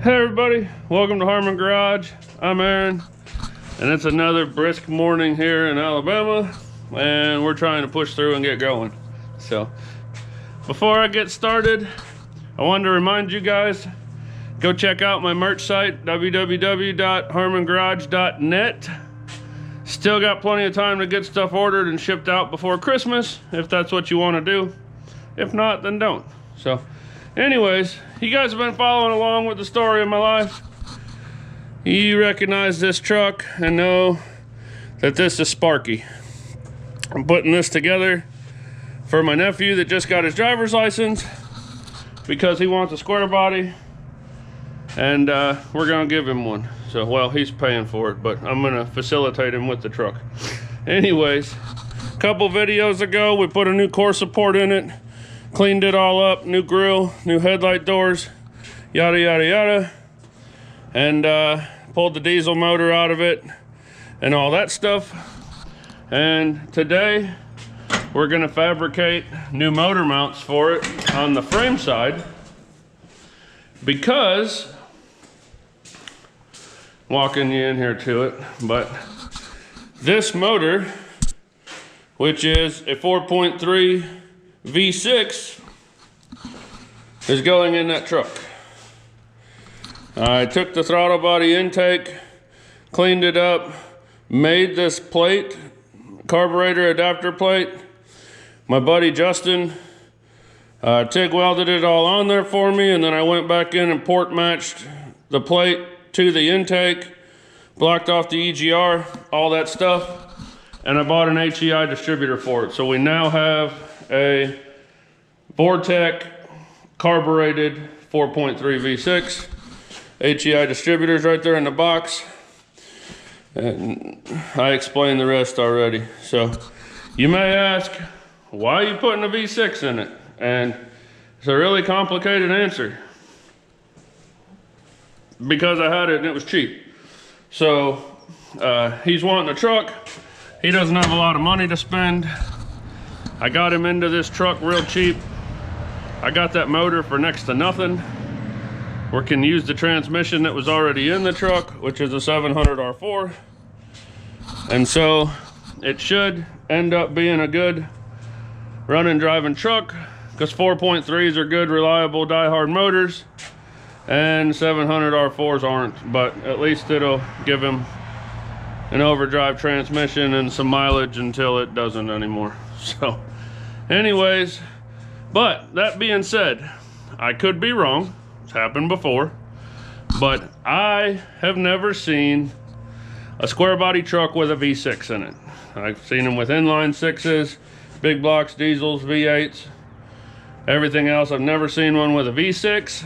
Hey everybody, welcome to Harmon Garage. I'm Aaron, and it's another brisk morning here in Alabama, and we're trying to push through and get going. So, before I get started, I wanted to remind you guys, go check out my merch site, www.harmongarage.net. Still got plenty of time to get stuff ordered and shipped out before Christmas, if that's what you want to do. If not, then don't. So, anyways, you guys have been following along with the story of my life. You recognize this truck and know that this is Sparky. I'm putting this together for my nephew that just got his driver's license because he wants a square body, and we're gonna give him one. So, well, he's paying for it, but I'm gonna facilitate him with the truck. Anyways, a couple videos ago, we put a new core support in it, cleaned it all up, new grill, new headlight doors, yada yada yada, and pulled the diesel motor out of it and all that stuff. And today we're gonna fabricate new motor mounts for it on the frame side, because walking you in here to it, but this motor, which is a 4.3 V6, is going in that truck. I took the throttle body intake, cleaned it up, made this plate, carburetor adapter plate. My buddy Justin TIG welded it all on there for me, and then I went back in and port matched the plate to the intake, blocked off the EGR, all that stuff, and I bought an HEI distributor for it. So we now have a Vortec carbureted 4.3 V6. HEI distributors right there in the box, and I explained the rest already. So you may ask, why are you putting a V6 in it? And it's a really complicated answer. Because I had it and it was cheap. So he's wanting a truck. He doesn't have a lot of money to spend. I got him into this truck real cheap. I got that motor for next to nothing. We can use the transmission that was already in the truck, which is a 700 R4. And so it should end up being a good running, driving truck, because 4.3s are good, reliable, die-hard motors, and 700 R4s aren't, but at least it'll give him an overdrive transmission and some mileage until it doesn't anymore. So anyways, but that being said, I could be wrong. It's happened before, but I have never seen a square body truck with a V6 in it. I've seen them with inline 6s, big blocks, diesels, V8s, everything else. I've never seen one with a V6.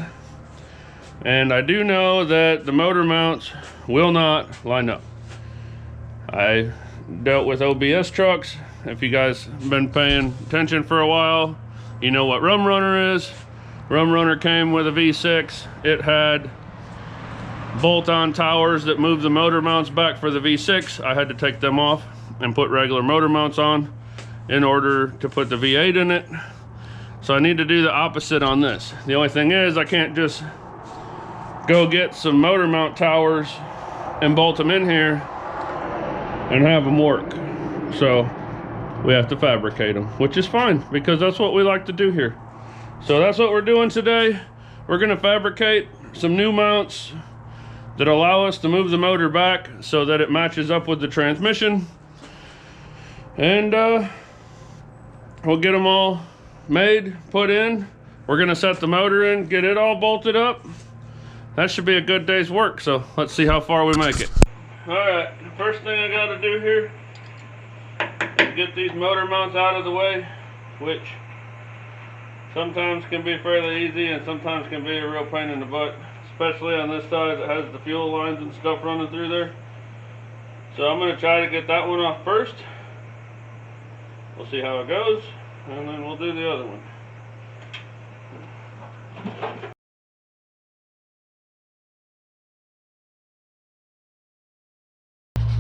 And I do know that the motor mounts will not line up. I dealt with OBS trucks. If you guys have been paying attention for a while, you know what Rum Runner is. Rum Runner came with a V6. It had bolt-on towers that moved the motor mounts back for the V6. I had to take them off and put regular motor mounts on in order to put the V8 in it. So I need to do the opposite on this. The only thing is, I can't just go get some motor mount towers and bolt them in here and have them work. So we have to fabricate them, which is fine, because that's what we like to do here. So that's what we're doing today. We're gonna fabricate some new mounts that allow us to move the motor back so that it matches up with the transmission. And we'll get them all made, put in. We're gonna set the motor in, get it all bolted up. That should be a good day's work, so let's see how far we make it. All right, first thing I gotta do here is get these motor mounts out of the way, which sometimes can be fairly easy and sometimes can be a real pain in the butt, especially on this side that has the fuel lines and stuff running through there. So I'm gonna try to get that one off first. We'll see how it goes, and then we'll do the other one.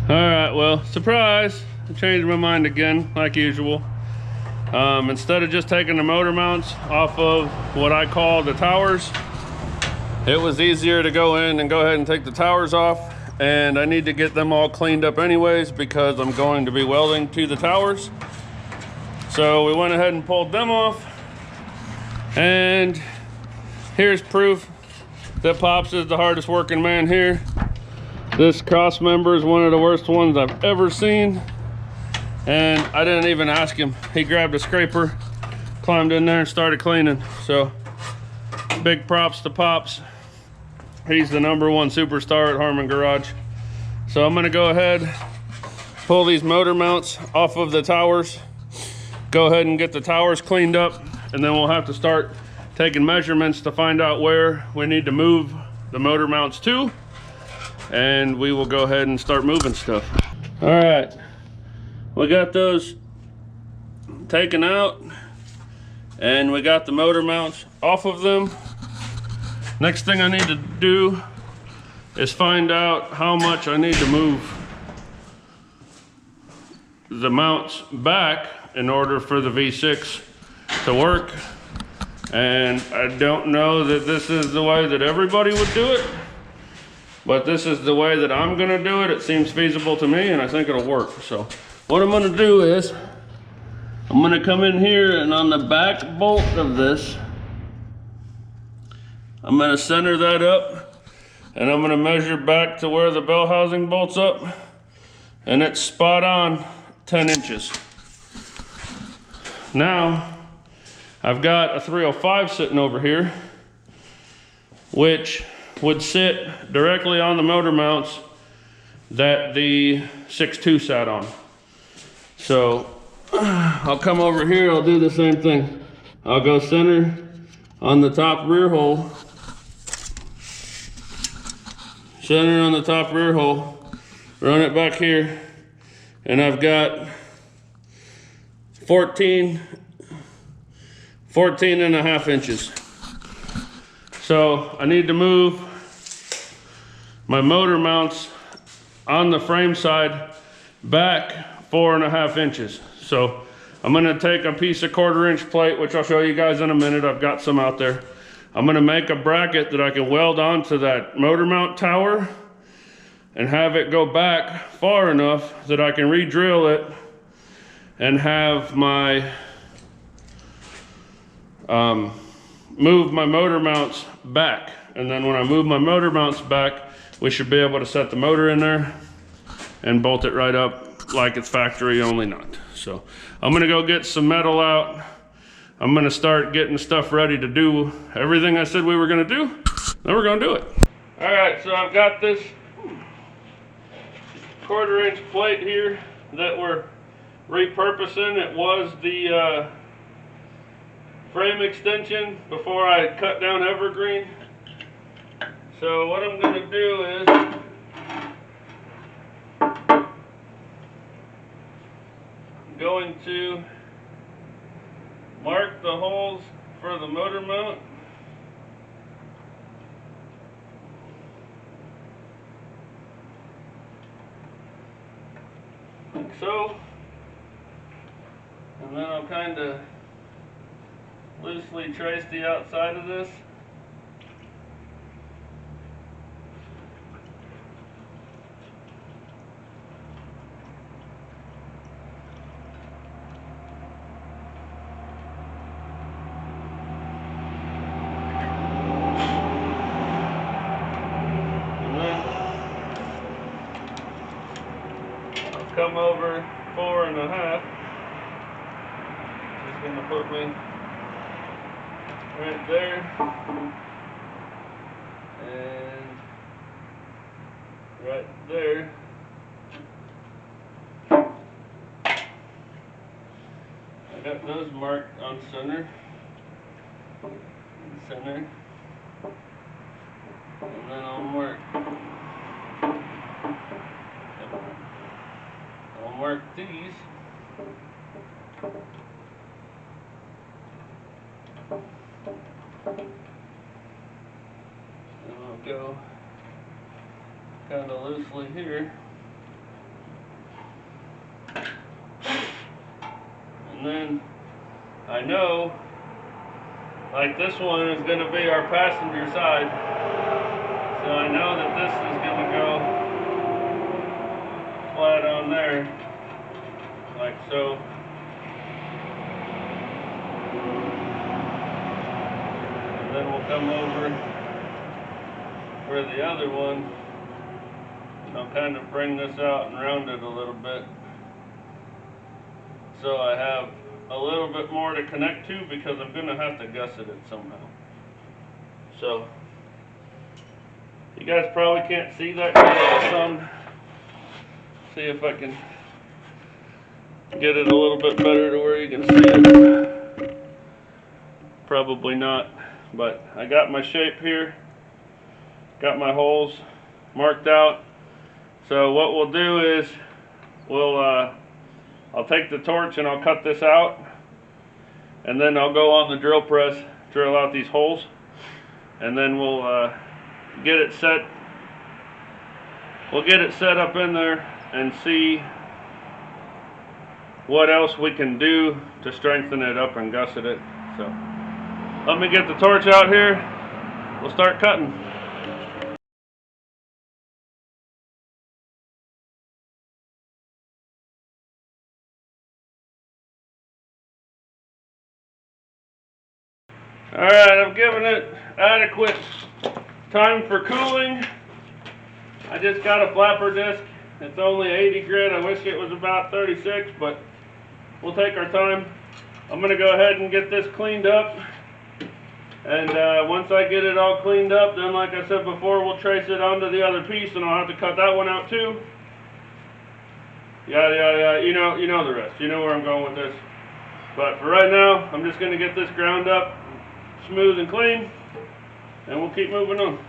Alright, well, surprise, I changed my mind again, like usual. Instead of just taking the motor mounts off of what I call the towers it was easier to go in and go ahead and take the towers off, and I need to get them all cleaned up anyways because I'm going to be welding to the towers. So we went ahead and pulled them off, and here's proof that Pops is the hardest working man here. This cross member is one of the worst ones I've ever seen, and I didn't even ask him. He grabbed a scraper, climbed in there and started cleaning. So big props to Pops. He's the #1 superstar at Harmon Garage. So I'm gonna go ahead, pull these motor mounts off of the towers, go ahead and get the towers cleaned up, and then we'll have to start taking measurements to find out where we need to move the motor mounts to, and we will go ahead and start moving stuff. All right, we got those taken out, and we got the motor mounts off of them. Next thing I need to do is find out how much I need to move the mounts back in order for the V6 to work. And I don't know that this is the way that everybody would do it, but this is the way that I'm gonna do it. It seems feasible to me, and I think it'll work. So what I'm gonna do is, I'm gonna come in here, and on the back bolt of this, I'm gonna center that up, and I'm gonna measure back to where the bell housing bolts up, and it's spot on 10 inches. Now, I've got a 305 sitting over here, which would sit directly on the motor mounts that the 6.2 sat on. So I'll come over here, I'll do the same thing. I'll go center on the top rear hole, center on the top rear hole, run it back here, and I've got 14 and a half inches. So I need to move my motor mounts on the frame side back 4.5 inches. So I'm gonna take a piece of 1/4 inch plate, which I'll show you guys in a minute. I've got some out there. I'm gonna make a bracket that I can weld onto that motor mount tower and have it go back far enough that I can re-drill it and have my move my motor mounts back. And then when I move my motor mounts back, we should be able to set the motor in there and bolt it right up like it's factory, only not. So I'm gonna go get some metal out. I'm gonna start getting stuff ready to do everything I said we were gonna do. Then we're gonna do it. All right, so I've got this 1/4 inch plate here that we're repurposing. It was the frame extension before I cut down evergreen. So what I'm gonna do is I'm going to mark the holes for the motor mount. Like so. And then I'll kind of loosely trace the outside of this. Come over 4.5. Just gonna put me right there and right there. I got those marked on center, and then I'll mark these. And I'll go kind of loosely here. And then I know Like this one is going to be our passenger side. So I know that this is going to go flat on there, like so. And then we'll come over for the other one. And I'll kind of bring this out and round it a little bit, so I have a little bit more to connect to, because I'm going to have to gusset it somehow. So you guys probably can't see that good sun. See if I can get it a little bit better to where you can see it. Probably not, but I got my shape here, got my holes marked out. So what we'll do is I'll take the torch and I'll cut this out, and then I'll go on the drill press, drill out these holes, and then we'll get it set. We'll get it set up in there and see what else we can do to strengthen it up and gusset it. So let me get the torch out here. We'll start cutting. Alright, I've given it adequate time for cooling. I just got a flapper disc. It's only 80 grit. I wish it was about 36, but we'll take our time. I'm going to go ahead and get this cleaned up. And once I get it all cleaned up, then like I said before, we'll trace it onto the other piece, and I'll have to cut that one out too. Yada yada yada. You know the rest. You know where I'm going with this. But for right now, I'm just going to get this ground up smooth and clean, and we'll keep moving on.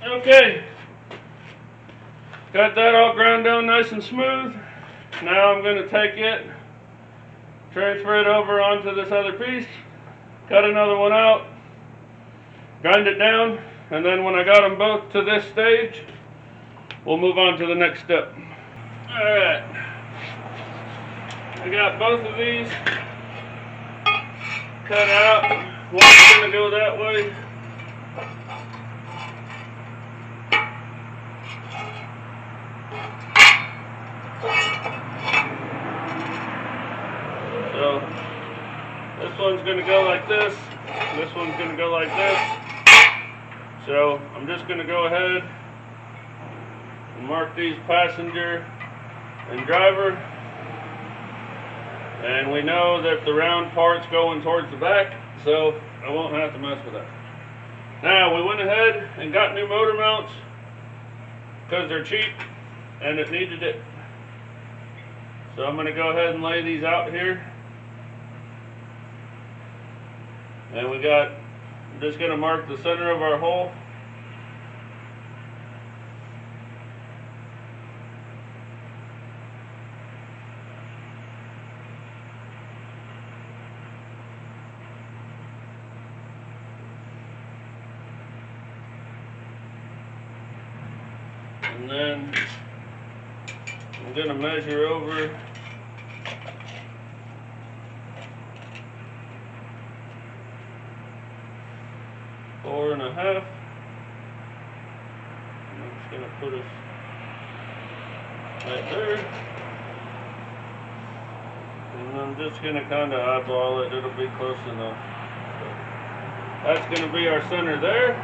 Okay, got that all ground down nice and smooth. Now I'm going to take it, transfer it over onto this other piece, cut another one out, grind it down, and then when I got them both to this stage, we'll move on to the next step. Alright, I got both of these cut out. One's going to go that way. So this one's going to go like this. This one's going to go like this. So I'm just going to go ahead and mark these passenger and driver, and we know that the round part's going towards the back, so I won't have to mess with that. Now we went ahead and got new motor mounts because they're cheap and it needed it. So I'm going to go ahead and lay these out here, and I'm just going to mark the center of our hole. And then I'm going to measure over 4.5. I'm just going to put it right there. And I'm just going to kind of eyeball it. It'll be close enough. So that's going to be our center there.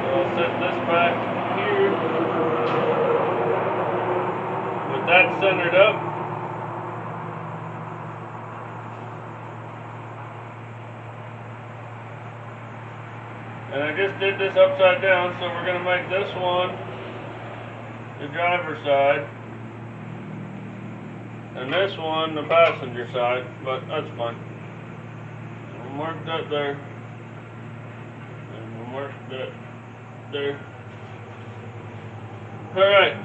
So I'll set this back here with that centered up. And I just did this upside down, so we're going to make this one the driver's side and this one the passenger side, but that's fine. And we'll mark that there, and we'll mark that there. Alright,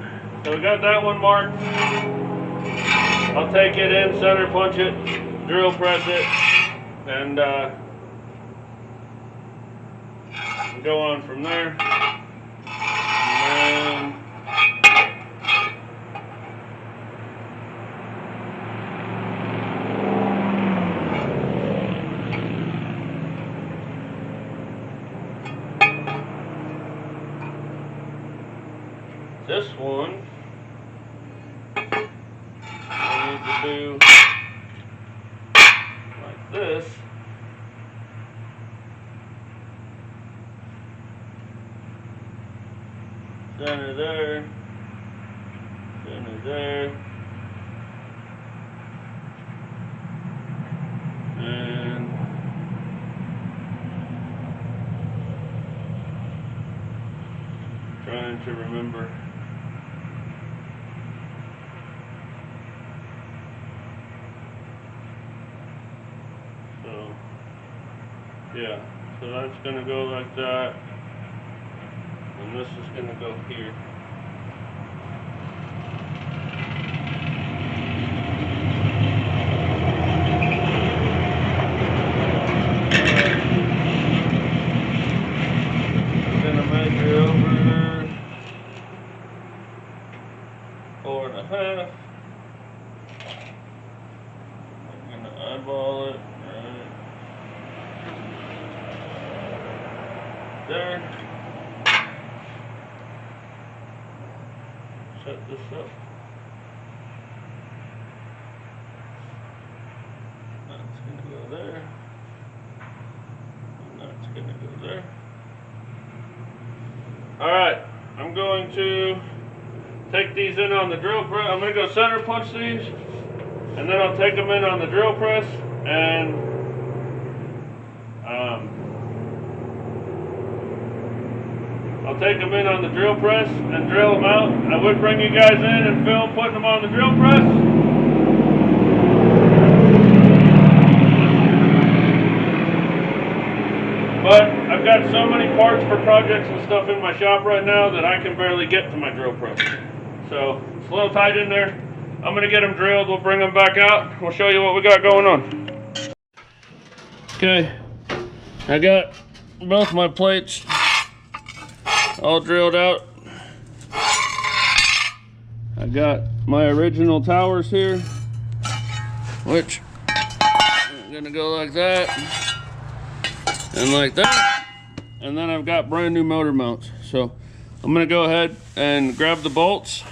so we got that one marked. I'll take it in, center punch it, drill press it, and and go on from there. And this one, I need to do like this. Center there, center there, and trying to remember. So, yeah, so that's going to go like that. And this is going to go here. I'm going to measure over 4.5. I'm going to eyeball it right there. Set this up. That's going to go there. And that's going to go there. Alright, I'm going to take these in on the drill press. I'm going to go center punch these, and then I'll take them in on the drill press, and I'll take them in on the drill press and drill them out. I would bring you guys in and film putting them on the drill press. But I've got so many parts for projects and stuff in my shop right now that I can barely get to my drill press. So it's a little tight in there. I'm going to get them drilled. We'll bring them back out. We'll show you what we got going on. Okay, I got both my plates all drilled out. I got my original towers here, which I'm gonna go like that and like that, and then I've got brand new motor mounts. So I'm gonna go ahead and grab the bolts,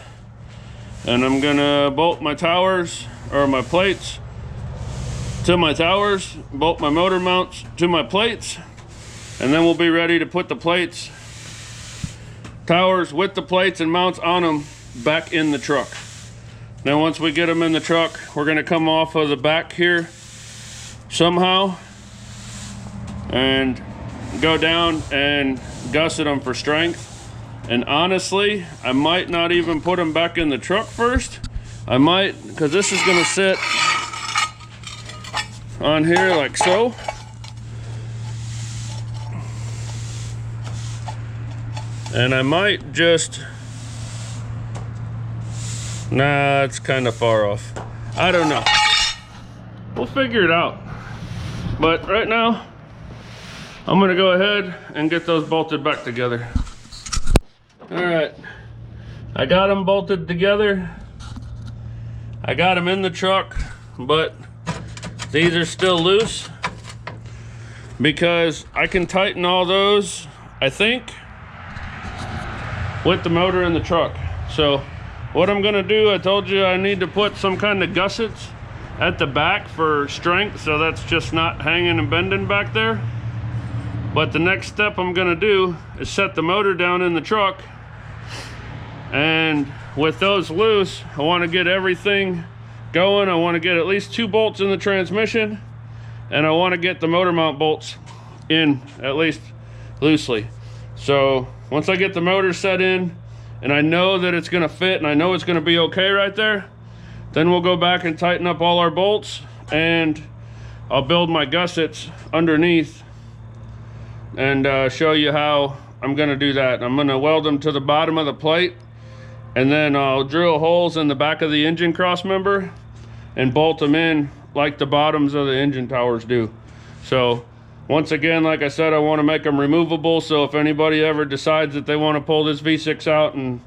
and I'm gonna bolt my towers, or my plates, to my towers, bolt my motor mounts to my plates, and then we'll be ready to put the plates, towers with the plates and mounts on them, back in the truck. Now once we get them in the truck, we're going to come off of the back here somehow and go down and gusset them for strength. And honestly, I might not even put them back in the truck first. I might, because this is going to sit on here like so. And I might just, nah, it's kind of far off. I don't know. We'll figure it out. But right now, I'm gonna go ahead and get those bolted back together. All right, I got them bolted together. I got them in the truck, but these are still loose because I can tighten all those, I think, with the motor in the truck. So what I'm gonna do, I told you I need to put some kind of gussets at the back for strength, so that's just not hanging and bending back there. But the next step I'm gonna do is set the motor down in the truck, and with those loose, I want to get everything going. I want to get at least 2 bolts in the transmission, and I want to get the motor mount bolts in at least loosely. So once I get the motor set in and I know that it's gonna fit and I know it's gonna be okay right there, then we'll go back and tighten up all our bolts, and I'll build my gussets underneath and show you how I'm gonna do that. I'm gonna weld them to the bottom of the plate, and then I'll drill holes in the back of the engine cross member and bolt them in like the bottoms of the engine towers do. So Once again, like I said, I want to make them removable, so if anybody ever decides that they want to pull this V6 out and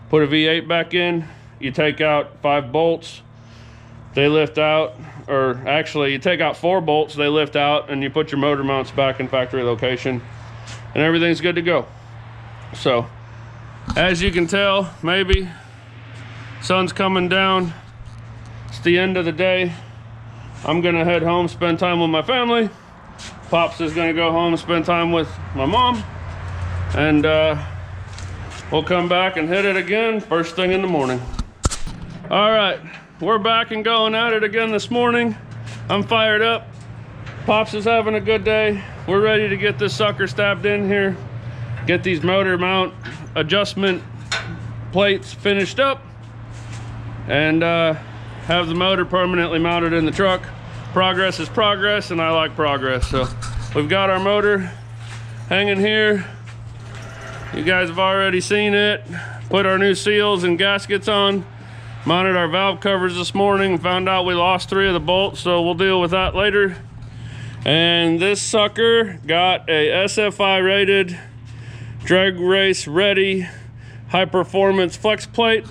put a V8 back in, you take out 5 bolts, they lift out, or actually you take out 4 bolts, they lift out, and you put your motor mounts back in factory location, and everything's good to go. So, as you can tell, maybe, sun's coming down, it's the end of the day. I'm gonna head home, spend time with my family. Pops is gonna go home and spend time with my mom, and we'll come back and hit it again first thing in the morning. All right, we're back and going at it again this morning. I'm fired up. Pops is having a good day. We're ready to get this sucker stabbed in here, get these motor mount adjustment plates finished up, and have the motor permanently mounted in the truck. Progress is progress, and I like progress. So we've got our motor hanging here. You guys have already seen it. Put our new seals and gaskets on. Mounted our valve covers this morning. Found out we lost 3 of the bolts, so we'll deal with that later. And this sucker got a SFI rated, drag race ready, high performance flex plate,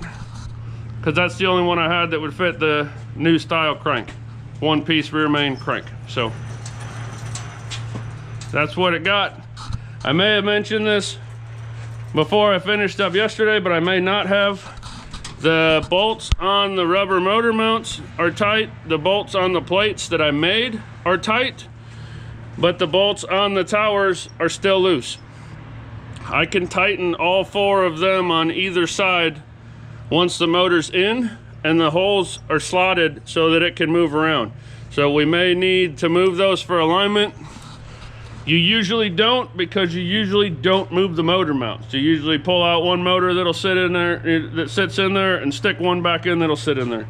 because that's the only one I had that would fit the new style crank. 1-piece rear main crank. So that's what it got. I may have mentioned this before I finished up yesterday, but I may not have. The bolts on the rubber motor mounts are tight. The bolts on the plates that I made are tight, but the bolts on the towers are still loose. I can tighten all 4 of them on either side once the motor's in and the holes are slotted so that it can move around. So we may need to move those for alignment. You usually don't, because you usually don't move the motor mounts. You usually pull out one motor that'll sit in there, that sits in there, and stick one back in that'll sit in there.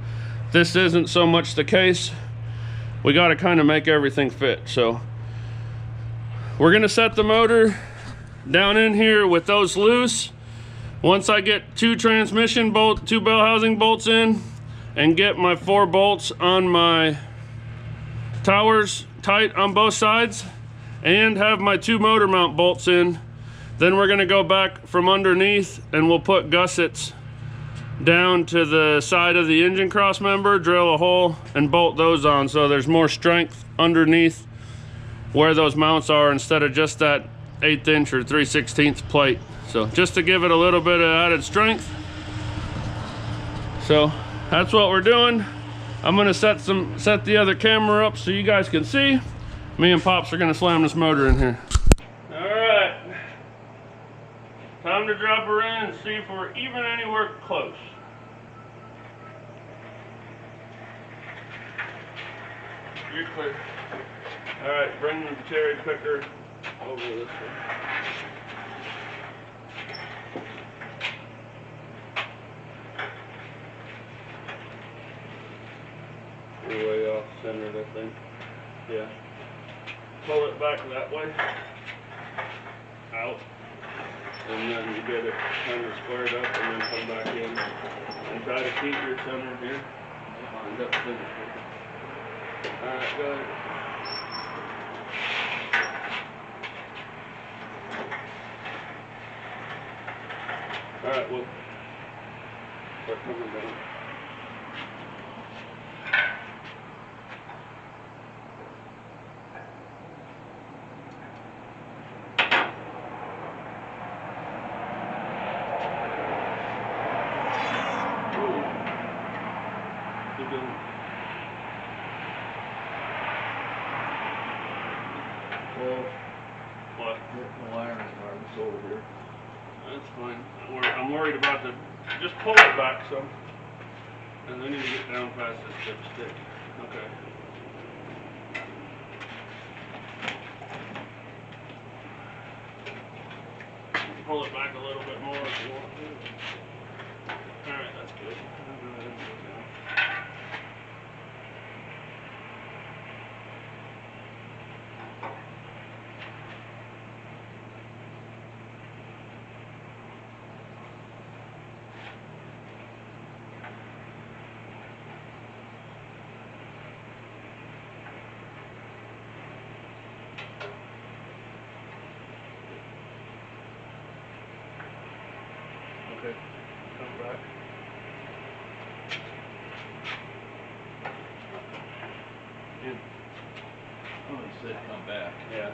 This isn't so much the case. We got to kind of make everything fit. So we're going to set the motor down in here with those loose. Once I get 2 transmission bolt, 2 bell housing bolts in, and get my 4 bolts on my towers tight on both sides, and have my 2 motor mount bolts in, then we're going to go back from underneath and we'll put gussets down to the side of the engine cross member, drill a hole, and bolt those on so there's more strength underneath where those mounts are, instead of just that 1/8 inch or 3/16 plate. So just to give it a little bit of added strength. So that's what we're doing. I'm gonna set the other camera up so you guys can see. Me and Pops are gonna slam this motor in here. All right, time to drop her in and see if we're even anywhere close. You're clear. All right, bring the cherry picker over this way. You're way off centered, I think. Yeah. Pull it back that way. Out. And then you get it kind of squared up, and then come back in. And try to keep your center here. Lined up center. Alright, go ahead. Alright, we'll start coming down. Well, what? The wiring harness over here. That's fine. I'm worried about the. Just pull it back some. And then you get down past this dipstick. Okay. Pull it back a little bit more if you want to. Alright, that's good. I'll go ahead and go down. Okay, come back. Oh, you said come back. Yeah.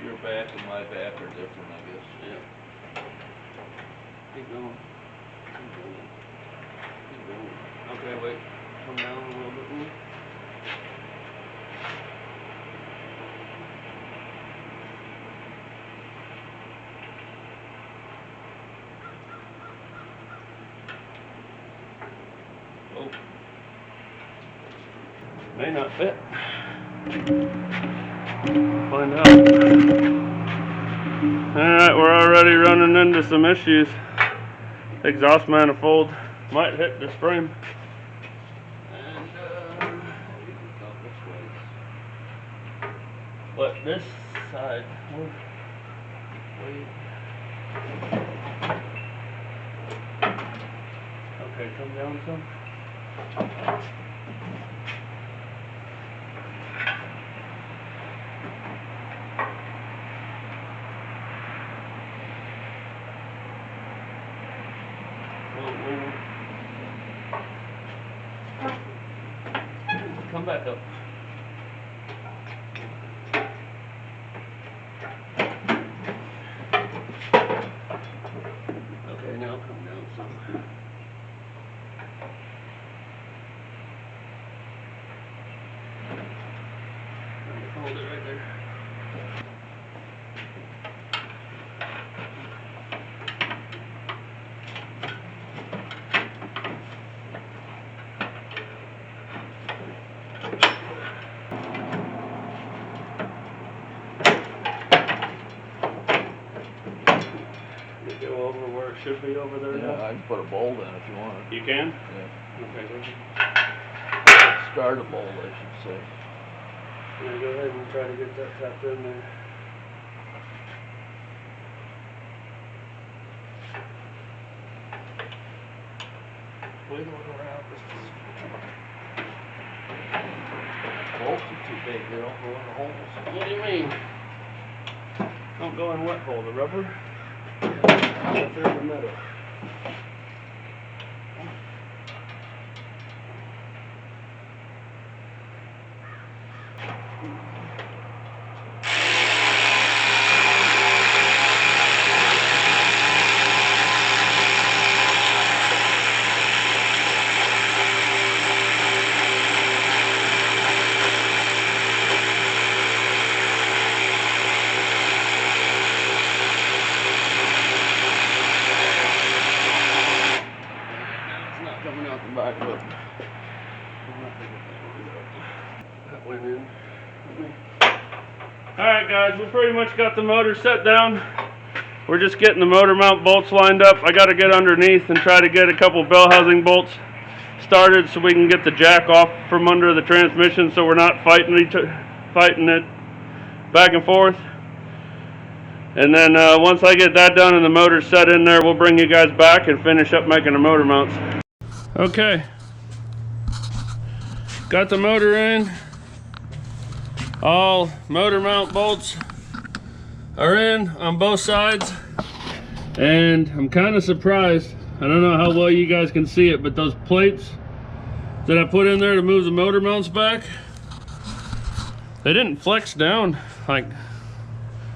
Your back and my back are different, I guess. Yeah. Keep going. Keep going. Keep going. Okay, wait. Come down a little bit more. Oh. May not fit. Find out. Alright, we're already running into some issues. Exhaust manifold might hit this frame. And You can come this way. but this side, wait. Okay, come down some. Come back up. Okay, now come down some. Hold it right there. Go over where it should be over there. Yeah, now. I can put a bolt in if you want. You can? Yeah. Okay, go ahead. Start a bolt, I should say. Yeah, go ahead and try to get that tapped in there. Wiggle it around. Bolts are too big, they don't go in the holes. What do you mean? Don't go in wet hole, the rubber. Right there in the middle. Coming out the back, but that went in. Alright guys, we pretty much got the motor set down. We're just getting the motor mount bolts lined up. I got to get underneath and try to get a couple bell housing bolts started so we can get the jack off from under the transmission so we're not fighting it back and forth. And then once I get that done and the motor's set in there, we'll bring you guys back and finish up making the motor mounts. Okay, got the motor in. All motor mount bolts are in on both sides, and I'm kind of surprised. I don't know how well you guys can see it, but those plates that I put in there to move the motor mounts back, they didn't flex down like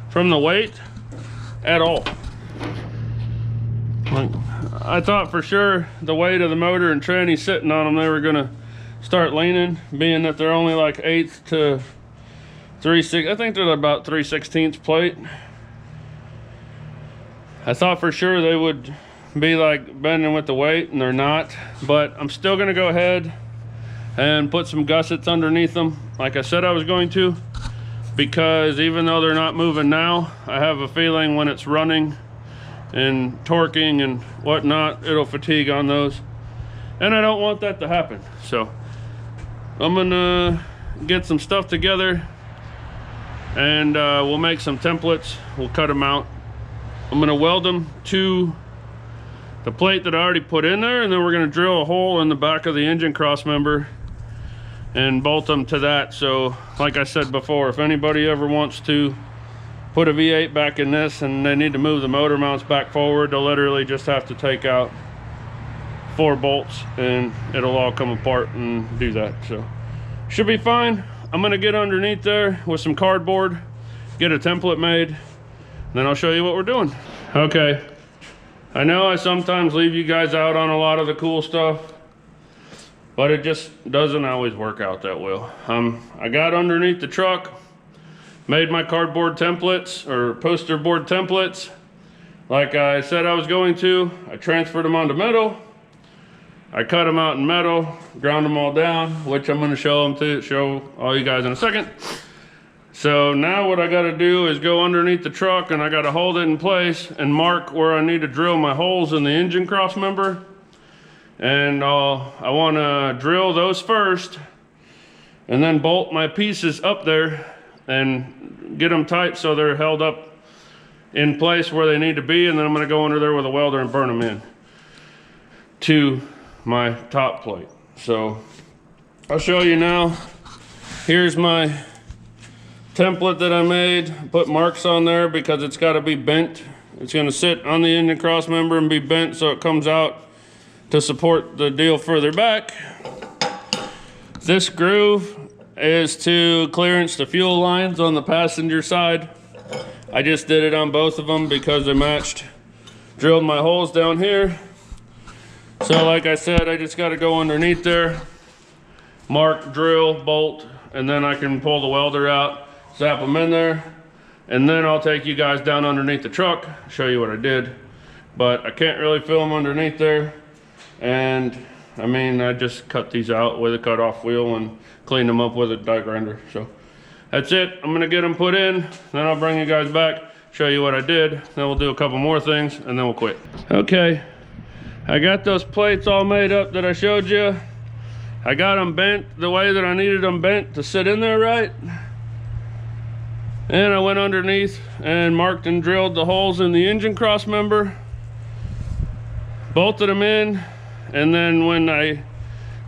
from the weight at all. Like, I thought for sure the weight of the motor and tranny sitting on them, they were gonna start leaning, being that they're only like 1/8 to 3/6. I think they're about 3/16 plate. I thought for sure they would be like bending with the weight, and they're not. But I'm still gonna go ahead and put some gussets underneath them, like I said I was going to, because even though they're not moving now, I have a feeling when it's running and torquing and whatnot, it'll fatigue on those, and I don't want that to happen. So I'm gonna get some stuff together, and we'll make some templates. We'll cut them out. I'm gonna weld them to the plate that I already put in there, and then we're gonna drill a hole in the back of the engine cross member and bolt them to that. So like I said before, if anybody ever wants to put a V8 back in this and they need to move the motor mounts back forward, they'll literally just have to take out 4 bolts and it'll all come apart and do that. So should be fine. I'm gonna get underneath there with some cardboard, get a template made, then I'll show you what we're doing. Okay, I know I sometimes leave you guys out on a lot of the cool stuff, but it just doesn't always work out that well. I got underneath the truck, made my cardboard templates or poster board templates like I said I was going to. I transferred them onto metal. I cut them out in metal, ground them all down, which I'm going to show all you guys in a second. So now what I got to do is go underneath the truck and I got to hold it in place and mark where I need to drill my holes in the engine cross member. And I want to drill those first and then bolt my pieces up there and get them tight so they're held up in place where they need to be. And then I'm going to go under there with a welder and burn them in to my top plate. So I'll show you now. Here's my template that I made. Put marks on there because it's got to be bent. It's going to sit on the engine cross member and be bent so it comes out to support the deal further back. This groove is to clearance the fuel lines on the passenger side. I just did it on both of them because they matched. Drilled my holes down here. So like I said, I just got to go underneath there, mark, drill, bolt, and then I can pull the welder out, zap them in there, and then I'll take you guys down underneath the truck, show you what I did. But I can't really film underneath there, and I mean, I just cut these out with a cut-off wheel and cleaned them up with a die grinder. So that's it. I'm gonna get them put in, then I'll bring you guys back, show you what I did, then we'll do a couple more things, and then we'll quit. Okay. I got those plates all made up that I showed you. I got them bent the way that I needed them bent to sit in there right. And I went underneath and marked and drilled the holes in the engine cross member. Bolted them in, and then when I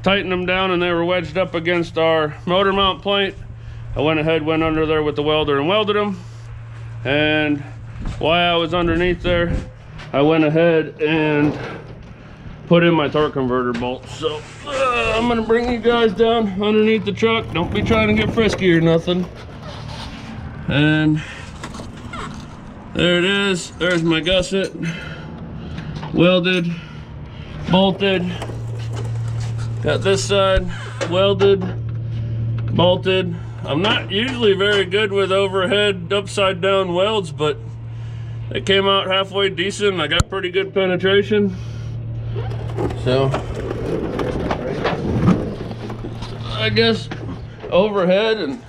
tightened them down and they were wedged up against our motor mount plate, I went under there with the welder and welded them. And while I was underneath there, I went ahead and put in my torque converter bolts. So I'm gonna bring you guys down underneath the truck. Don't be trying to get frisky or nothing. And there it is. There's my gusset. Welded, bolted. Got this side welded, bolted. I'm not usually very good with overhead upside down welds, but it came out halfway decent. I got pretty good penetration. So I guess overhead and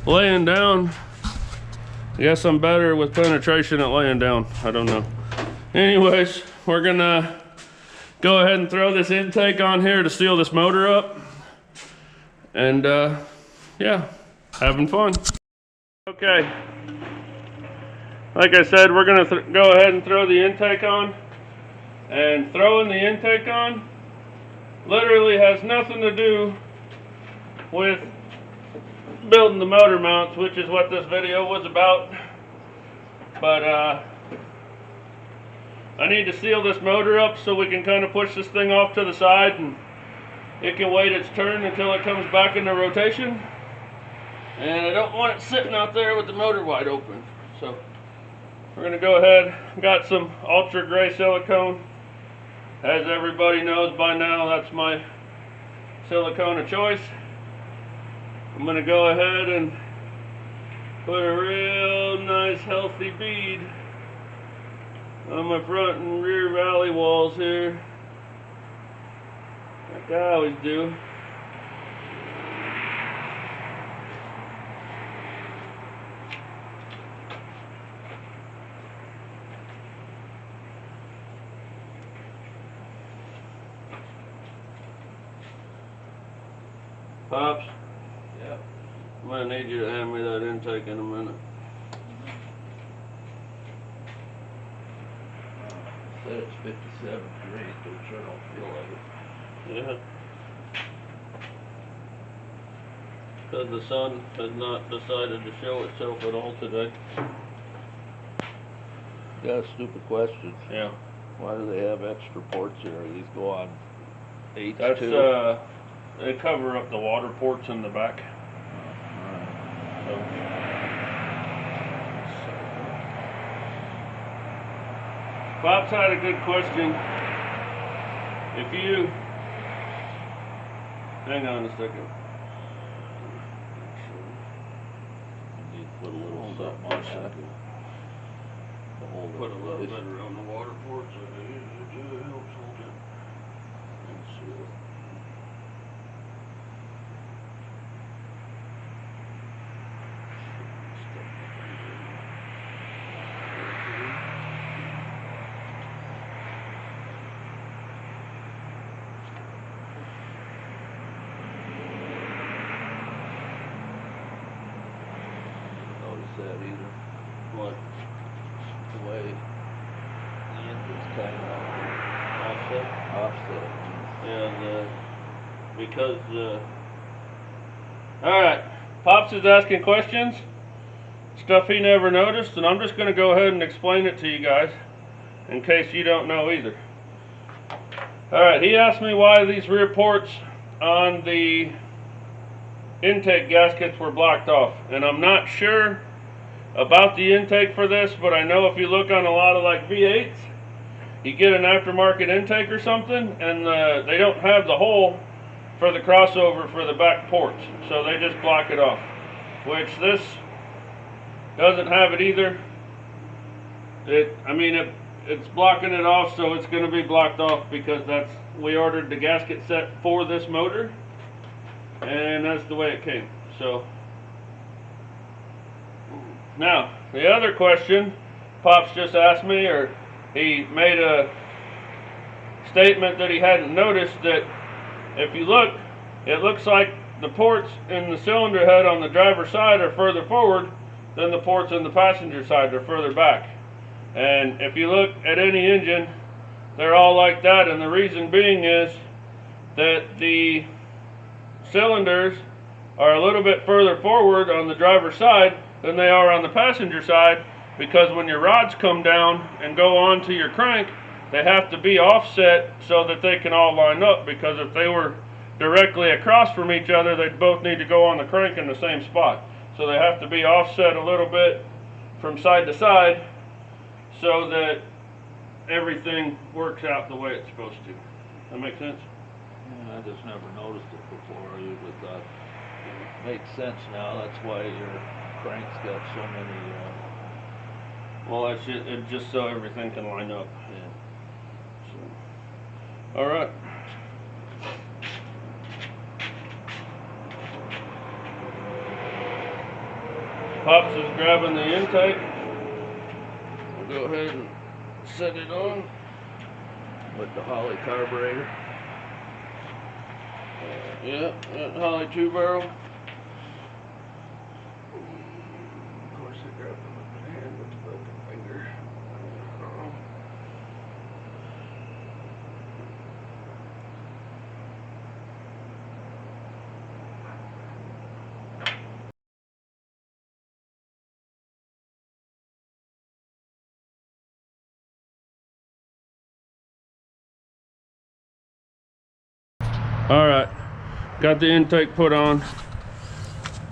laying down, I guess I'm better with penetration at laying down. I don't know. Anyways, we're gonna go ahead and throw this intake on here to seal this motor up. And yeah, having fun. Okay, like I said, we're gonna go ahead and throw the intake on. And throwing the intake on literally has nothing to do with building the motor mounts, which is what this video was about. But I need to seal this motor up so we can kind of push this thing off to the side and it can wait its turn until it comes back into rotation. And I don't want it sitting out there with the motor wide open. So we're gonna go ahead. Got some ultra gray silicone. As everybody knows by now, that's my silicone of choice. I'm going to go ahead and put a real nice healthy bead on my front and rear valley walls here, like I always do. Pops? Yeah. I'm gonna need you to hand me that intake in a minute. Said it's 57 degrees, but it sure don't feel like it. Yeah. Because the sun has not decided to show itself at all today. Got a stupid question. Yeah. Why do they have extra ports here? These go on H2? That's, they cover up the water ports in the back. So. Bob's had a good question. If you, hang on a second. You need to put a little something on that. To hold Put a little it. bit around the water ports. It helps hold it. Let's see. Notice that either. What? The way the engine's kind of offset. And because all right, Pops is asking questions, stuff he never noticed, and I'm just going to go ahead and explain it to you guys in case you don't know either. All right, he asked me why these rear ports on the intake gaskets were blocked off, and I'm not sure about the intake for this, but I know if you look on a lot of like V8s, you get an aftermarket intake or something, and they don't have the hole for the crossover for the back ports, so they just block it off, which this doesn't have it either. It's blocking it off, so it's going to be blocked off because we ordered the gasket set for this motor, and that's the way it came. So now the other question Pops just asked me, or he made a statement that he hadn't noticed, that if you look, it looks like the ports in the cylinder head on the driver's side are further forward than the ports in the passenger side are further back. And if you look at any engine, they're all like that, and the reason being is that the cylinders are a little bit further forward on the driver's side than they are on the passenger side, because when your rods come down and go onto your crank, they have to be offset so that they can all line up, because if they were directly across from each other, they'd both need to go on the crank in the same spot. So they have to be offset a little bit from side to side so that everything works out the way it's supposed to. That make sense? Yeah, I just never noticed it before. I usually thought it makes sense now. That's why your crank's got so many. Well, that's it just so everything can line up. Yeah. So, all right. Pops is grabbing the intake. We'll go ahead and set it on With the Holly carburetor. Yeah, that Holly 2-barrel. Of course, I grabbed him with my hand with the broken finger. All right, got the intake put on.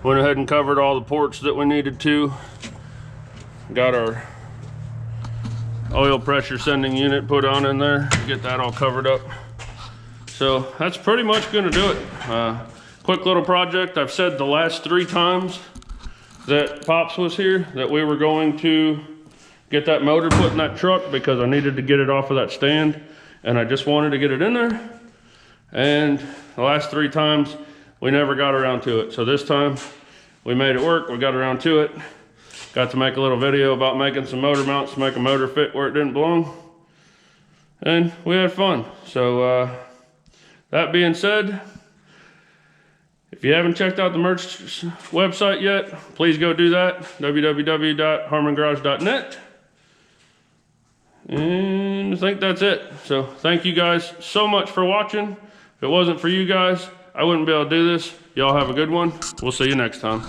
Went ahead and covered all the ports that we needed to. Got our oil pressure sending unit put on in there. Get that all covered up. So that's pretty much gonna do it. Quick little project. I've said the last 3 times that Pops was here that we were going to get that motor put in that truck, because I needed to get it off of that stand, and I just wanted to get it in there. And the last 3 times we never got around to it. So this time we made it work. We got around to it. Got to make a little video about making some motor mounts to make a motor fit where it didn't belong. And we had fun. So that being said, if you haven't checked out the merch website yet, please go do that. www.harmongarage.net. And I think that's it. So thank you guys so much for watching. If it wasn't for you guys, I wouldn't be able to do this. Y'all have a good one. We'll see you next time.